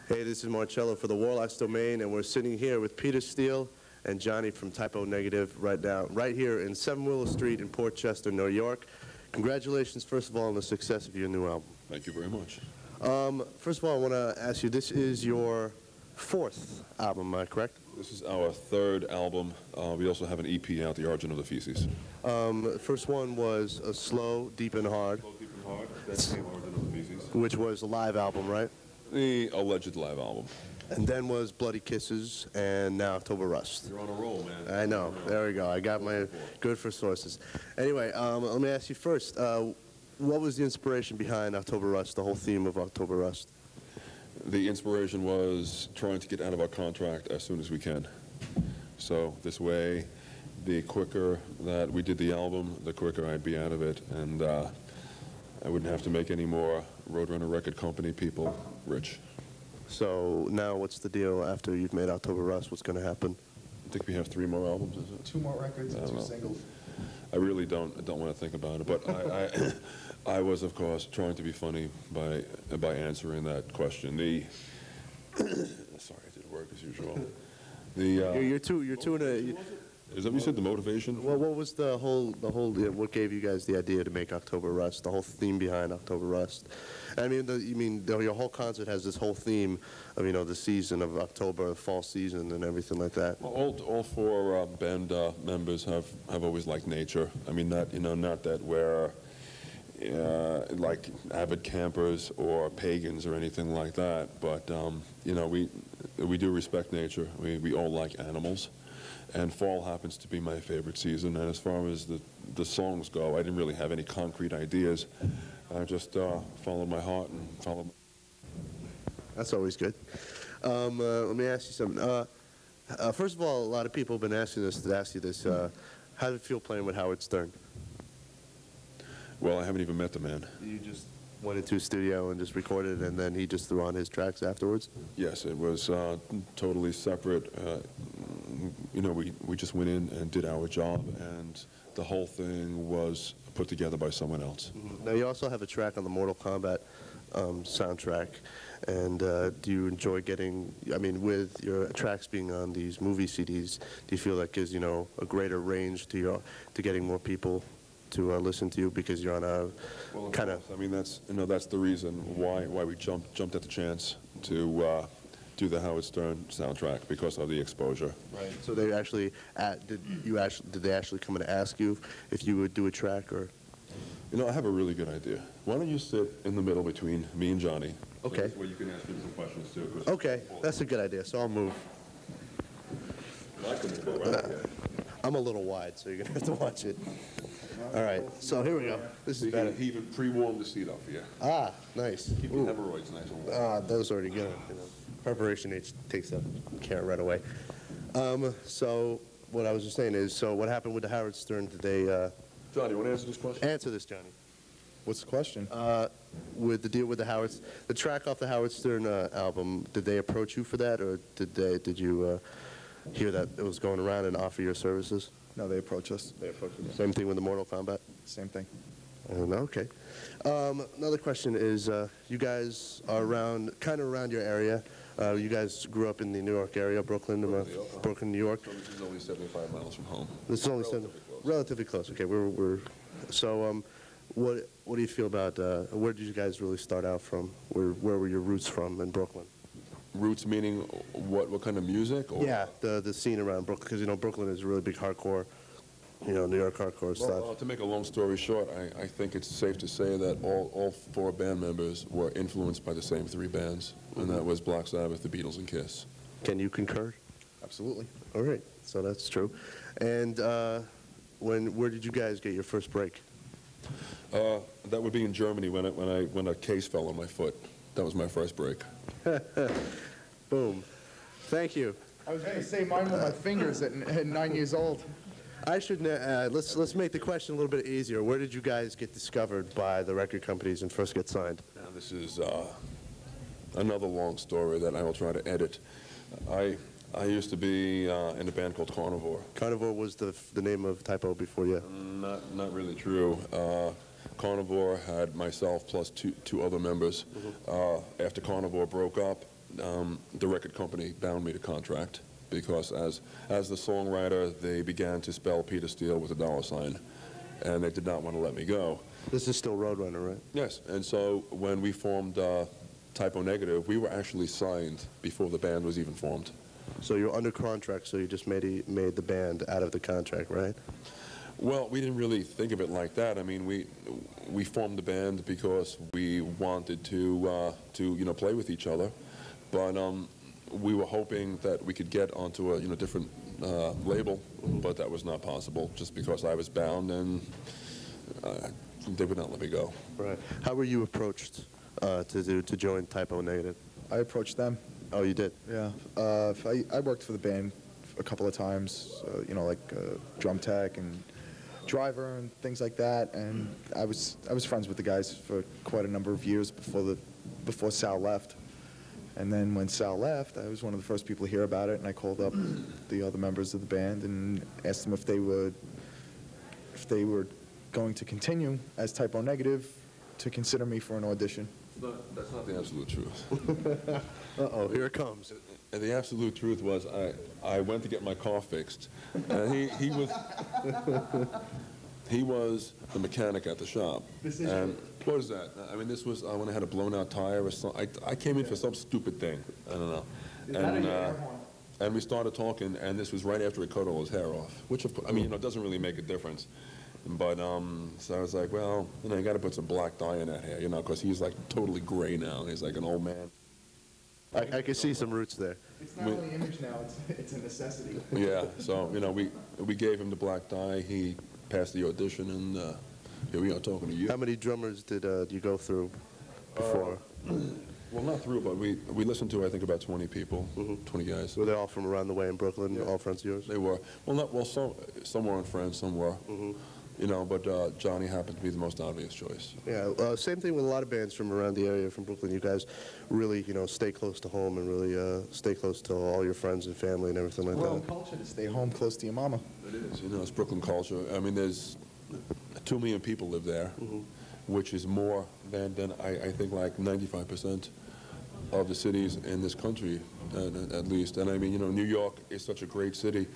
Hey, this is Marcello for the Warlock's Domain, and we're sitting here with Peter Steele and Johnny from Typo Negative right here in 7 Willow Street in Port Chester, New York. Congratulations, first of all, on the success of your new album. Thank you very much. First of all, I want to ask you, this is your 4th album, am I correct? This is our 3rd album. We also have an EP out, The Origin of the Feces. First one was Slow, Deep and Hard. Slow, Deep and Hard, that's the Origin of the Feces. Which was a live album, right? The alleged live album. And then was Bloody Kisses, and now October Rust. You're on a roll, man. I know. There we go. I got my good for sources. Anyway, let me ask you first, what was the inspiration behind October Rust, the whole theme of October Rust? The inspiration was trying to get out of our contract as soon as we can. So this way, the quicker that we did the album, the quicker I'd be out of it, and I wouldn't have to make any more Roadrunner Record Company people rich. So now what's the deal after you've made October Rust? What's going to happen? I think we have 3 more albums, is it? 2 more records and 2 singles. I really don't want to think about it, but I was, of course, trying to be funny by answering that question. Sorry, it didn't work as usual. You're too in a... Is that what you said, the motivation? Well, what was the whole what gave you guys the idea to make October Rust, the whole theme behind October Rust? I mean, your whole concert has this whole theme of, the season of October, the fall season and everything like that. Well, all 4 band members have always liked nature. I mean, not that we're like avid campers or pagans or anything like that, but, we do respect nature. We all like animals. And fall happens to be my favorite season. And as far as the songs go, I didn't really have any concrete ideas. I just followed my heart and followed. That's always good. Let me ask you something. First of all, a lot of people have been asking us to ask you this. How did it feel playing with Howard Stern? Well, I haven't even met the man. You just went into a studio and just recorded, and then he just threw on his tracks afterwards? Yes, it was totally separate. We just went in and did our job, and the whole thing was put together by someone else. Now, you also have a track on the Mortal Kombat soundtrack, and do you enjoy with your tracks being on these movie CDs, do you feel that gives, a greater range to getting more people to listen to you because you're on a kind of... I mean, that's the reason why we jumped at the chance to do the Howard Stern soundtrack, because of the exposure. Right. So they actually did they actually come and ask you if you would do a track, or? I have a really good idea. Why don't you sit in the middle between me and Johnny? Okay. So you can ask me some questions too. Okay, that's a good idea. So I'll move. I'm a little wide, so you're gonna have to watch it. All right. So here we go. This is better. He even pre-warmed the seat up for you. Ah, nice. Keep the hemorrhoids nice and warm. Those already good. Preparation takes care right away. So what I was just saying is, so what happened with the Howard Stern? Did they... Johnny, you want to answer this question? Answer this, Johnny. What's the question? With the deal with the track off the Howard Stern album, did they approach you for that, or did you hear that it was going around and offer your services? No, they approached us. They approached you. Same thing with the Mortal Kombat? Same thing. Okay. Another question is, you guys are kind of around your area. You guys grew up in the New York area, Brooklyn, New York. So this is only 75 miles from home. This is only relatively close. Okay, we're so. What do you feel about? Where did you guys really start out from? Where were your roots from in Brooklyn? Roots meaning what kind of music? Or? Yeah, the scene around Brooklyn, because Brooklyn is really big hardcore. New York hardcore stuff. To make a long story short, I think it's safe to say that all 4 band members were influenced by the same 3 bands, and that was Black Sabbath, the Beatles, and Kiss. Can you concur? Absolutely. All right, so that's true. And where did you guys get your first break? That would be in Germany when a case fell on my foot. That was my first break. Boom. Thank you. I was going to say mine were my fingers at 9 years old. I should let's make the question a little bit easier. Where did you guys get discovered by the record companies and first get signed? Now this is another long story that I will try to edit. I used to be in a band called Carnivore. Carnivore was the name of Typo before you? Not really true. Carnivore had myself plus two other members. After Carnivore broke up, the record company bound me to contract because as the songwriter, they began to spell Peter Steele with a $, and they did not want to let me go. This is still Roadrunner, right? Yes, and so when we formed Typo Negative, we were actually signed before the band was even formed. So you're under contract, so you just made the band out of the contract, right? Well, we didn't really think of it like that. I mean, we formed the band because we wanted to play with each other, but we were hoping that we could get onto a different label, but that was not possible just because I was bound and they would not let me go. Right. How were you approached to join Typo Negative? I approached them. Oh, you did? Yeah. I worked for the band a couple of times, like drum tech and driver and things like that. And I was friends with the guys for quite a number of years before Sal left. And then when Sal left, I was one of the first people to hear about it, and I called up the other members of the band and asked them if they were going to continue as Typo Negative to consider me for an audition. That's not the absolute truth. Uh-oh, here it comes. And the absolute truth was I went to get my car fixed, and he was the mechanic at the shop. And what is that? I mean, this was when I had a blown-out tire or something. I came in for some stupid thing. I don't know. And we started talking, and this was right after he cut all his hair off, which, of course, I mean, it doesn't really make a difference. But so I was like, well, you got to put some black dye in that hair, because he's like totally gray now. He's like an old man. I can see some roots there. It's not only image now; it's a necessity. Yeah. So we gave him the black dye. He passed the audition, and here we are talking to you. How many drummers did you go through before? Well, not through, but we listened to I think about 20 people, 20 guys. Were they all from around the way in Brooklyn? All friends of yours? They were. Some weren't friends, some were. But Johnny happened to be the most obvious choice. Yeah, same thing with a lot of bands from around the area, from Brooklyn. You guys really, stay close to home and really stay close to all your friends and family and everything like Well, that. culture to stay home close to your mama. It is. It's Brooklyn culture. I mean, there's 2 million people live there, which is more than I think like 95% of the cities in this country, at least. And I mean, New York is such a great city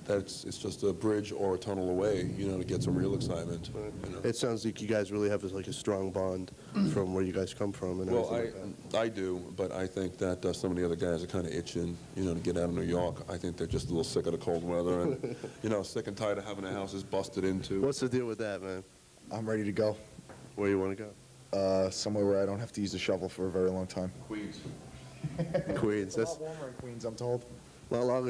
that it's just a bridge or a tunnel away, to get some real excitement. It sounds like you guys really have like a strong bond from where you guys come from. And well, everything like that. I do, but I think that some of the other guys are kind of itching, to get out of New York. I think they're just a little sick of the cold weather and, sick and tired of having their houses busted into. What's the deal with that, man? I'm ready to go. Where you want to go? Somewhere where I don't have to use a shovel for a very long time. Queens. Queens. It's a lot warmer in Queens, I'm told. A lot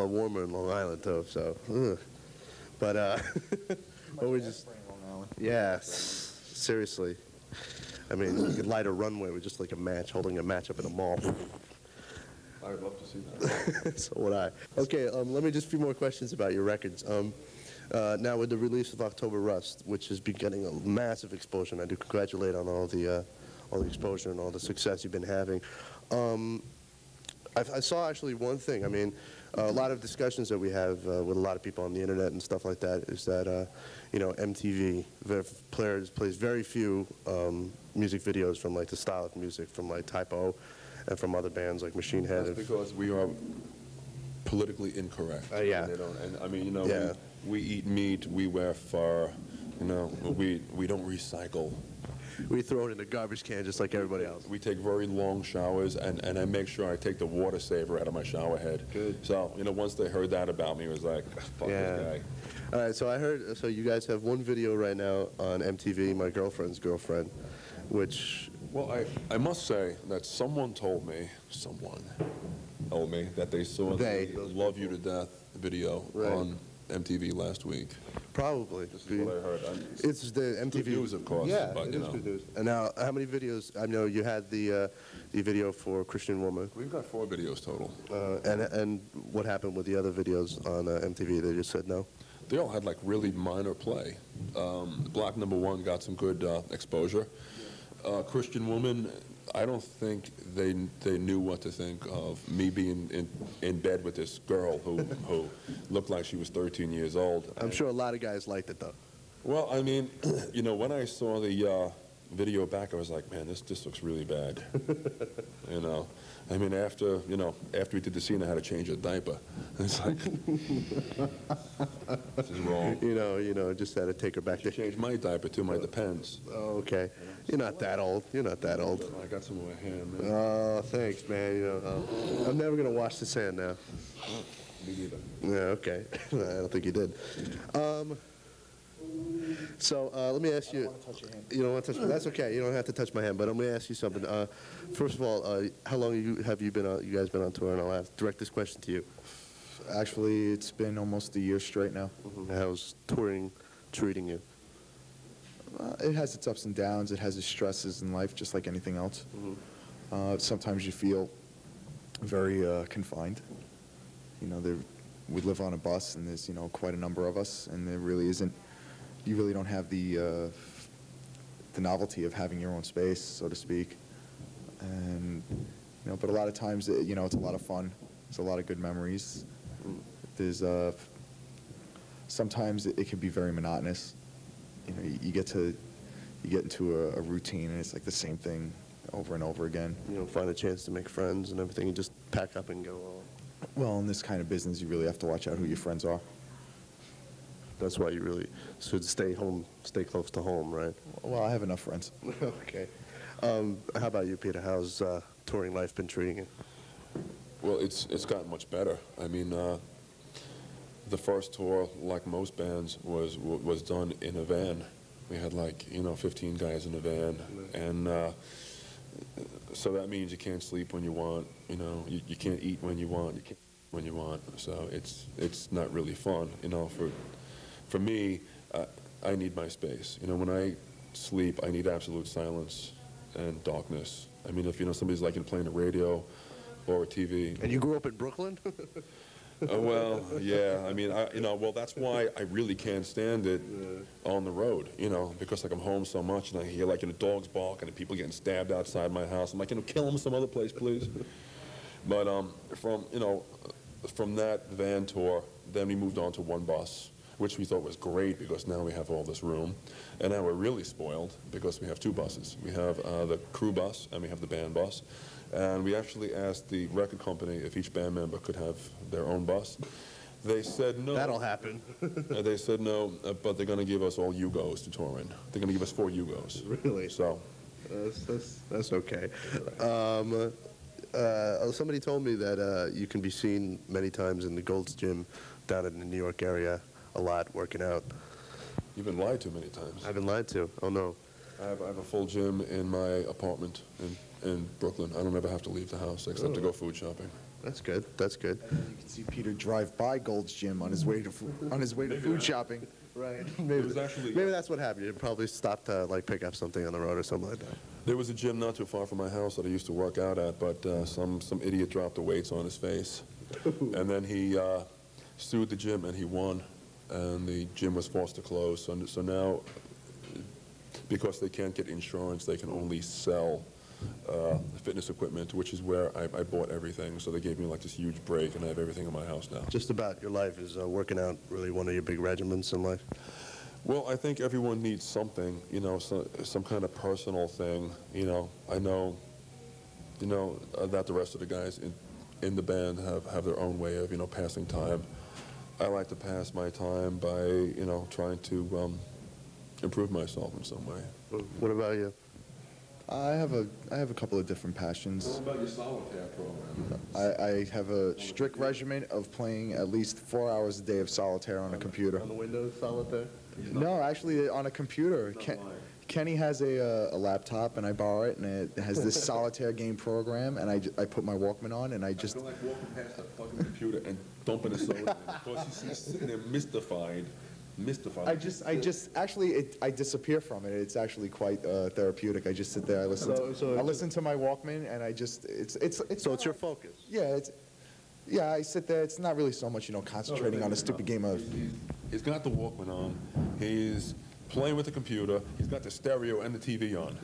warmer in Long Island, too, so. But, well, we just, yeah, seriously. I mean, you could light a runway with just like a match, holding a match up in a mall. I would love to see that. So would I. Okay, let me just a few more questions about your records. Now, with the release of October Rust, which is getting a massive exposure, and I do congratulate on all the exposure and all the success you've been having. I saw actually one thing. I mean, a lot of discussions that we have with a lot of people on the internet and stuff like that is that, MTV plays very few music videos from like the style of music from like Typo and from other bands like Machine Head. That's because we are politically incorrect. Yeah. And I mean, Yeah. we eat meat, we wear fur, we don't recycle. We throw it in the garbage can just like everybody else. We take very long showers, and I make sure I take the water saver out of my shower head. Good. So, once they heard that about me, it was like, fuck this guy. All right, so I heard, so you guys have one video right now on MTV, My Girlfriend's Girlfriend, which... Well, I must say that someone told me that they saw the Love You to Death video on MTV last week. Probably. This is what I heard. It's the MTV. Good news, of course. Yeah, but, it is good news. And now, how many videos? I know you had the video for Christian Woman. We've got 4 videos total. And what happened with the other videos on MTV? They just said no? They all had like really minor play. Black Number One got some good exposure. Christian Woman, I don't think they knew what to think of me being in bed with this girl who looked like she was 13 years old. I'm sure a lot of guys liked it though. Well, I mean, when I saw the video back, I was like, man, this looks really bad. You know, I mean, after we did the scene, I had to change a diaper. It's like, this is wrong. Just had to take her back I changed my diaper too. My depends. Oh, okay. You're not that old. You're not that old. I got some in my hand, man. Oh, thanks, man. I'm never gonna wash this hand now. Me neither. Yeah, okay. I don't think you did. So let me ask you. I don't want to touch your hand. You don't want to touch. That's okay. You don't have to touch my hand. But I'm going to ask you something. First of all, how long have you been? You guys been on tour? And I'll direct this question to you. Actually, it's been almost a year straight now. How's touring treating you? It has its ups and downs. It has its stresses in life, just like anything else. Sometimes you feel very confined. We live on a bus, and there's quite a number of us, and there really isn't. You really don't have the novelty of having your own space, so to speak. And but a lot of times, it's a lot of fun. It's a lot of good memories. There's sometimes it can be very monotonous. You get into a routine, and it's like the same thing over and over again. You don't find a chance to make friends and everything. You just pack up and go. Well, in this kind of business, you really have to watch out who your friends are. That's why you really should stay home, stay close to home, right? Well, I have enough friends. Okay. How about you, Peter? How's touring life been treating you? Well, it's gotten much better. I mean, the first tour, like most bands, was done in a van. We had 15 guys in a van, and so that means you can't sleep when you want. You can't eat when you want. You can't when you want. So it's not really fun. For me, I need my space. When I sleep, I need absolute silence and darkness. I mean, if somebody's playing the radio or a TV. And you grew up in Brooklyn? Well, yeah. I mean, well, that's why I really can't stand it on the road. Because I'm home so much, and I hear dogs bark and people getting stabbed outside my house. I'm like, kill them some other place, please. But from that van tour, then we moved on to one bus, which we thought was great because now we have all this room. And now we're really spoiled because we have two buses. We have the crew bus and we have the band bus. And we actually asked the record company if each band member could have their own bus. They said no. That'll happen. They said no, but they're going to give us all Yugos to tour in. They're going to give us 4 Yugos. Really? So. That's okay. Somebody told me that you can be seen many times in the Gold's Gym down in the New York area a lot, working out. You've been lied to many times. I've been lied to. Oh, no. I have a full gym in my apartment in Brooklyn. I don't ever have to leave the house except to go food shopping. That's good. That's good. And then you can see Peter drive by Gold's Gym on his way to food shopping. Right. It was actually, Maybe that's what happened. You probably stopped to pick up something on the road or something like that. there was a gym not too far from my house that I used to work out at, but some idiot dropped the weights on his face. And then he sued the gym and he won. And the gym was forced to close. So now, because they can't get insurance, they can only sell fitness equipment, which is where I bought everything. So they gave me this huge break, and I have everything in my house now. Just about your life, is working out really one of your big regiments in life? Well, I think everyone needs something, some kind of personal thing. I know, that the rest of the guys in the band have their own way of, passing time. I like to pass my time by, trying to improve myself in some way. What about you? I have a couple of different passions. What about your solitaire program? I have a strict regimen of playing at least 4 hours a day of solitaire on a computer. On the Windows solitaire? No, actually on a computer. Kenny has a laptop, and I borrow it, and it has this solitaire game program, and I put my Walkman on, and I just... I feel like walking past that fucking computer and dumping a soda in it, because he's sitting there mystified. I disappear from it. It's actually quite therapeutic. I just sit there, I listen to my Walkman, and So it's your focus? Yeah, I sit there. It's not really so much, concentrating on a stupid game of... He's got the Walkman on. He's playing with the computer. He's got the stereo and the TV on.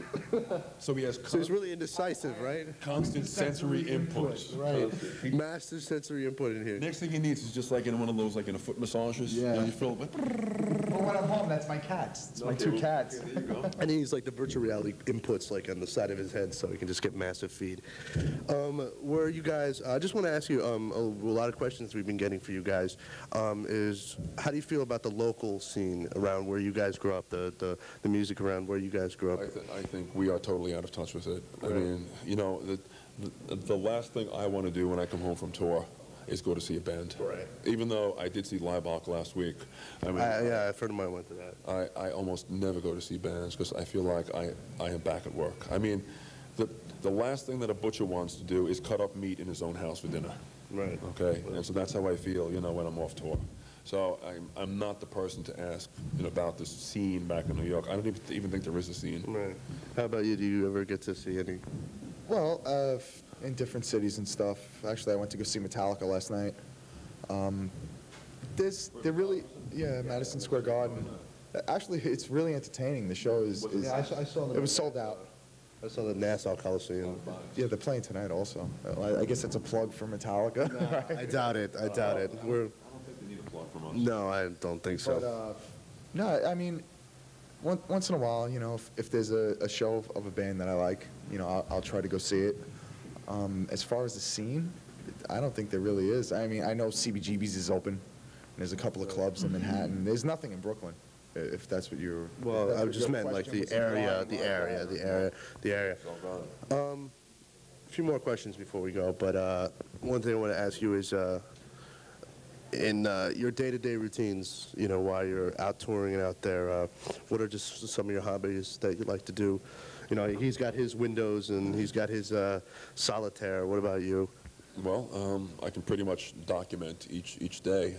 So he has So he's really indecisive, right? constant sensory input. Right. Master sensory input in here. Next thing he needs is just like in one of those, like in a foot massages. Yeah. You know, you feel like, Well, when I'm home, that's my cats. It's my two cats. there you go. And he's like the virtual reality inputs like on the side of his head so he can just get massive feed. Where you guys, I just want to ask you a lot of questions we've been getting for you guys is how do you feel about the local scene around where you guys grew up, the music around where you guys grew up? I think we are totally out of touch with it. I mean, you know, the last thing I want to do when I come home from tour is go to see a band. Right. Even though I did see Liebach last week. I mean, Yeah, a friend of mine went to that. I almost never go to see bands because I feel like I am back at work. I mean, the last thing that a butcher wants to do is cut up meat in his own house for dinner. Right. Okay, and so that's how I feel, you know, when I'm off tour. So I'm not the person to ask, you know, about this scene back in New York. I don't even think there is a scene. Right. How about you? Do you ever get to see any? Well, in different cities and stuff. Actually, I went to go see Metallica last night. They're really, yeah, Madison Square Garden. Actually, it's really entertaining. The show is Yeah, I saw them. it was sold out. I saw the Nassau Coliseum. Yeah, they're playing tonight also. I guess that's a plug for Metallica. I doubt it. I doubt it. I don't think they need a plug from us. No, I don't think so. But no, I mean, once in a while, you know, if there's a show of a band that I like, you know, I'll try to go see it. As far as the scene, I don't think there really is. I mean, I know CBGB's is open. And there's a couple of clubs in Manhattan. There's nothing in Brooklyn, if that's what you're. Well, I just meant like the area. A few more questions before we go, but one thing I want to ask you is, in your day-to-day routines, you know, while you're out touring and out there, what are just some of your hobbies that you like to do? You know, he's got his Windows and he's got his solitaire. What about you? Well, I can pretty much document each day.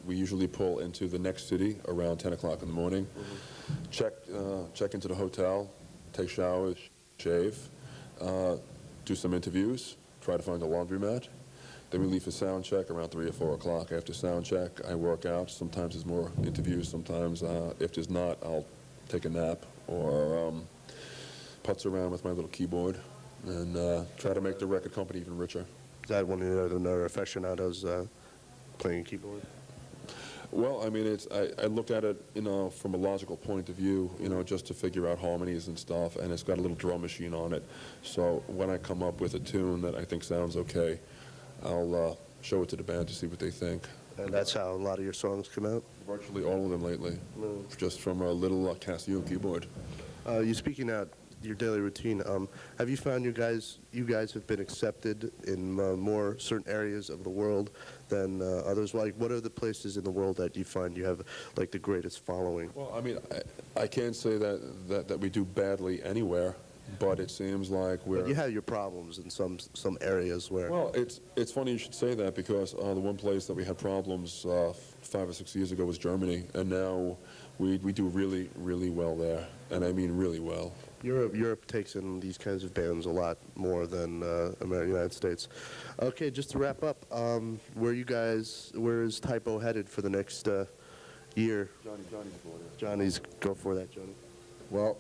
We usually pull into the next city around 10 o'clock in the morning, check into the hotel, take showers, shave, do some interviews, try to find a laundromat. Then we leave for sound check around 3 or 4 o'clock. After sound check, I work out. Sometimes there's more interviews. Sometimes, if there's not, I'll take a nap or putz around with my little keyboard and try to make the record company even richer. Is that one of the other aficionados playing keyboard? Well, I mean, I look at it, you know, from a logical point of view, you know, just to figure out harmonies and stuff, and it's got a little drum machine on it. So when I come up with a tune that I think sounds okay, I'll show it to the band to see what they think. And that's how a lot of your songs come out? Virtually all of them lately, just from a little Casio keyboard. You speaking out your daily routine, have you found you guys have been accepted in more certain areas of the world than others? Like, what are the places in the world that you find you have like the greatest following? Well, I mean, I can't say that we do badly anywhere, but it seems like we're... But you have your problems in some areas where... Well, it's funny you should say that because the one place that we had problems 5 or 6 years ago was Germany, and now we do really, really well there, and I mean really well. Europe takes in these kinds of bands a lot more than United States. Okay, just to wrap up, where is Typo headed for the next year? Johnny's go for that, Johnny. Well,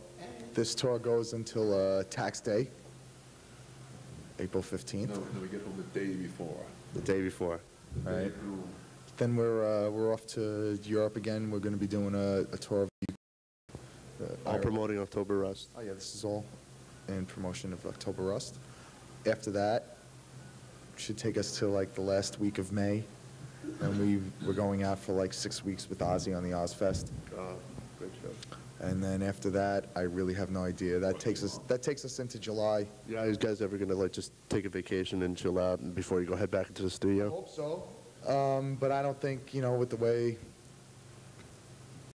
this tour goes until tax day, April 15th. No, we get home the day before. The day before. All right. Then we're off to Europe again. We're going to be doing a tour of All promoting October Rust. Oh yeah, this is all in promotion of October Rust. After that, should take us to like the last week of May, and we're going out for like 6 weeks with Ozzy on the Ozfest. Great show. And then after that, I really have no idea. That takes us into July. Yeah, are you guys ever gonna like just take a vacation and chill out before you go head back into the studio? Hope so. But I don't think, you know, with the way